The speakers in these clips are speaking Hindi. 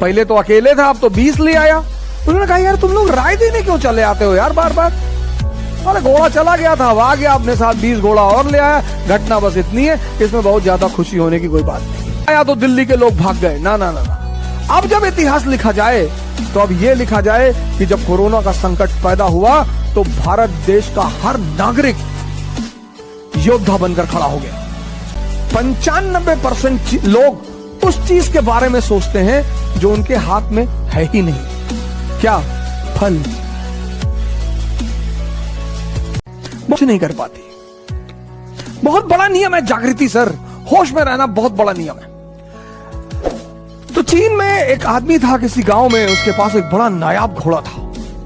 पहले तो अकेले था, अब तो 20 ले आया। उन्होंने कहा यार तुम लोग राय देने क्यों चले आते हो यार बार बार। अरे घोड़ा चला गया था, अब आ गया अपने साथ 20 घोड़ा और ले आया। घटना बस इतनी है, इसमें बहुत ज्यादा खुशी होने की कोई बात नहीं। आया तो दिल्ली के लोग भाग गए, ना ना ना ना। अब जब इतिहास लिखा जाए तो अब ये लिखा जाए कि जब कोरोना का संकट पैदा हुआ तो भारत देश का हर नागरिक योद्धा बनकर खड़ा हो गया। 95% लोग उस चीज के बारे में सोचते हैं जो उनके हाथ में है ही नहीं। क्या? फल। कुछ नहीं कर पाती। बहुत बड़ा नियम है जागृति सर, होश में रहना बहुत बड़ा नियम है। तो चीन में एक आदमी था किसी गांव में, उसके पास एक बड़ा नायाब घोड़ा था,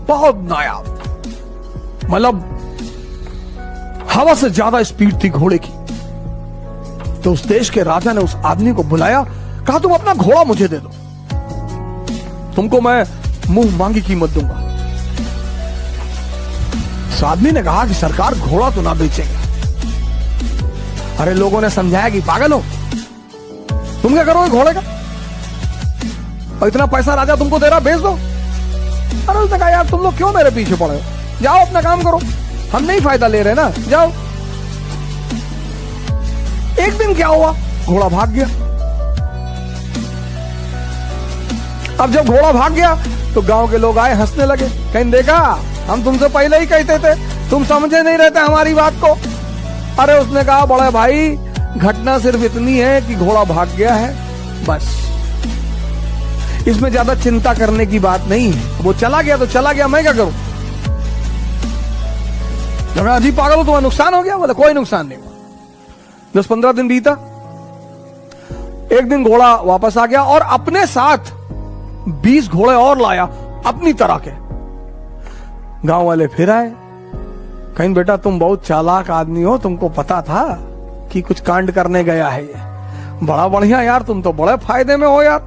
बहुत नायाब, मतलब हवा से ज्यादा स्पीड थी घोड़े की। तो उस देश के राजा ने उस आदमी को बुलाया, कहा तुम अपना घोड़ा मुझे दे दो, तुमको मैं मुंह मांगी कीमत दूंगा। उस आदमी ने कहा कि सरकार घोड़ा तो ना बेचेंगे। अरे लोगों ने समझाया कि पागल हो, तुम क्या करोगे घोड़े का, और इतना पैसा राजा तुमको दे रहा, बेच दो। अरे उसने कहा यार तुम लोग क्यों मेरे पीछे पड़े हो, जाओ अपना काम करो, हम नहीं फायदा ले रहे ना, जाओ। एक दिन क्या हुआ, घोड़ा भाग गया। अब जब घोड़ा भाग गया तो गांव के लोग आए, हंसने लगे, कहीं देखा हम तुमसे पहले ही कहते थे, तुम समझे नहीं रहते हमारी बात को। अरे उसने कहा बड़े भाई घटना सिर्फ इतनी है कि घोड़ा भाग गया है, बस, इसमें ज्यादा चिंता करने की बात नहीं है। वो चला गया तो चला गया, मैं क्या करूं। अजी पागल हो, तुम्हारा नुकसान हो गया। बोले कोई नुकसान नहीं हुआ। 10-15 दिन बीता, एक दिन घोड़ा वापस आ गया और अपने साथ 20 घोड़े और लाया अपनी तरह के। गांव वाले फिर आए, कहीं बेटा तुम बहुत चालाक आदमी हो, तुमको पता था कि कुछ कांड करने गया है ये, बड़ा बढ़िया यार, तुम तो बड़े फायदे में हो यार।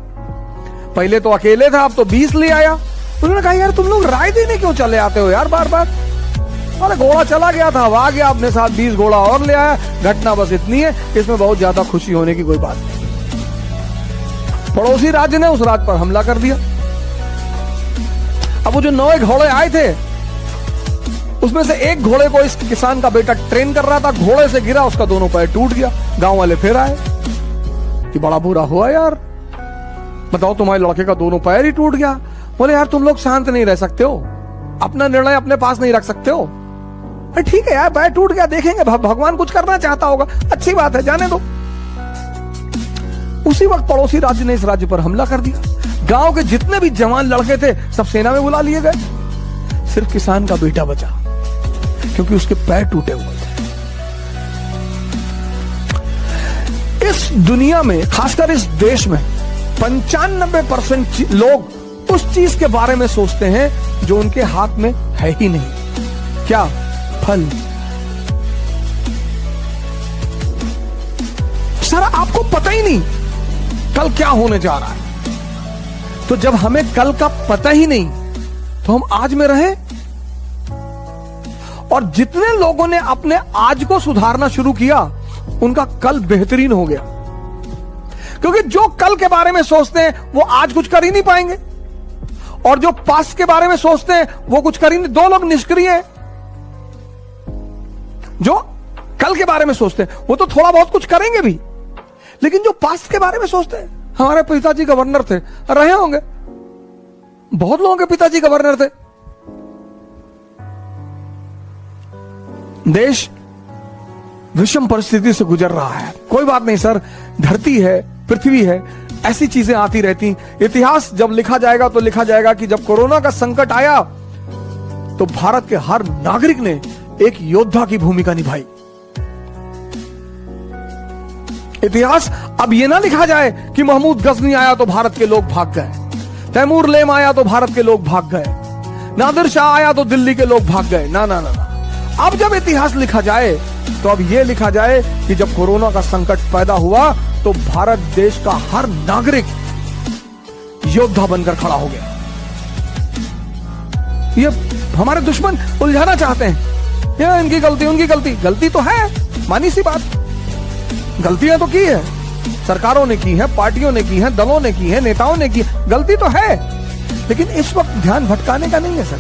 पहले तो अकेले था, अब तो 20 ले आया। उन्होंने कहा यार तुम लोग राय देने क्यों चले आते हो यार बार बार। अरे घोड़ा चला गया था, अब आ गया अपने साथ 20 घोड़ा और ले आया। घटना बस इतनी है, इसमें बहुत ज्यादा खुशी होने की कोई बात नहीं। पड़ोसी राज्य ने उस राज्य पर हमला कर दिया। अब वो जो 9 घोड़े आए थे, उसमें से एक घोड़े को इस किसान का बेटा ट्रेन कर रहा था, घोड़े से गिरा, उसका दोनों पैर टूट गया। गांव वाले फिर आए कि बड़ा बुरा हुआ यार, बताओ तुम्हारे लड़के का दोनों पैर ही टूट गया। बोले यार तुम लोग शांत नहीं रह सकते हो, अपना निर्णय अपने पास नहीं रख सकते हो। अरे ठीक है यार, पैर टूट गया, देखेंगे भगवान कुछ करना चाहता होगा, अच्छी बात है, जाने दो। उसी वक्त पड़ोसी राज्य ने इस राज्य पर हमला कर दिया। गांव के जितने भी जवान लड़के थे सब सेना में बुला लिए गए। सिर्फ किसान का बेटा बचा, क्योंकि उसके पैर टूटे हुए थे। इस दुनिया में, खासकर इस देश में 95% लोग उस चीज के बारे में सोचते हैं जो उनके हाथ में है ही नहीं। क्या? फल। सर आपको पता ही नहीं कल क्या होने जा रहा है, तो जब हमें कल का पता ही नहीं तो हम आज में रहे। और जितने लोगों ने अपने आज को सुधारना शुरू किया उनका कल बेहतरीन हो गया, क्योंकि जो कल के बारे में सोचते हैं वो आज कुछ कर ही नहीं पाएंगे, और जो पास्ट के बारे में सोचते हैं वो कुछ कर ही नहीं। 2 लोग निष्क्रिय हैं। जो कल के बारे में सोचते हैं वो तो थोड़ा बहुत कुछ करेंगे भी, लेकिन जो पास्ट के बारे में सोचते हैं, हमारे पिताजी गवर्नर थे, रहे होंगे, बहुत लोगों के पिताजी गवर्नर थे। देश विषम परिस्थिति से गुजर रहा है, कोई बात नहीं सर, धरती है, पृथ्वी है, ऐसी चीजें आती रहती। इतिहास जब लिखा जाएगा तो लिखा जाएगा कि जब कोरोना का संकट आया तो भारत के हर नागरिक ने एक योद्धा की भूमिका निभाई। इतिहास अब यह ना लिखा जाए कि महमूद गजनी आया तो भारत के लोग भाग गए, तैमूर लेम आया तो भारत के लोग भाग गए, नादिर शाह आया तो दिल्ली के लोग भाग गए। ना ना ना ना, अब जब इतिहास लिखा जाए तो अब यह लिखा जाए कि जब कोरोना का संकट पैदा हुआ तो भारत देश का हर नागरिक योद्धा बनकर खड़ा हो गया। ये हमारे दुश्मन उलझाना चाहते हैं, ये इनकी गलती, उनकी गलती। गलती तो है, मानी सी बात, गलतियां तो की है, सरकारों ने की है, पार्टियों ने की है, दलों ने की है, नेताओं ने की, गलती तो है, लेकिन इस वक्त ध्यान भटकाने का नहीं है सर।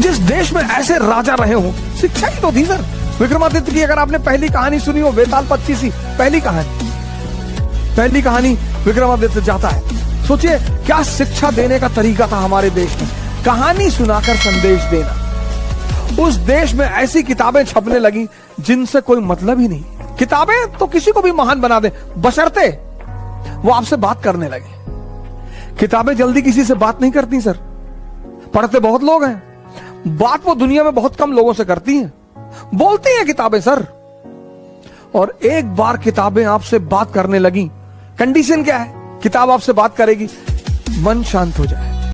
जिस देश में ऐसे राजा रहे हो, शिक्षा ही तो थी सर। विक्रमादित्य की अगर आपने पहली कहानी सुनी हो, बेताल पच्चीसी, पहली कहानी विक्रमादित्य जाता है। सोचिए क्या शिक्षा देने का तरीका था हमारे देश में, कहानी सुनाकर संदेश देना। उस देश में ऐसी किताबें छपने लगी जिनसे कोई मतलब ही नहीं। किताबें तो किसी को भी महान बना दे, बशर्ते वो आपसे बात करने लगे। किताबें जल्दी किसी से बात नहीं करती सर। पढ़ते बहुत लोग हैं, बात वो दुनिया में बहुत कम लोगों से करती हैं। बोलती हैं किताबें सर। और एक बार किताबें आपसे बात करने लगी, कंडीशन क्या है? किताब आपसे बात करेगी, मन शांत हो जाए,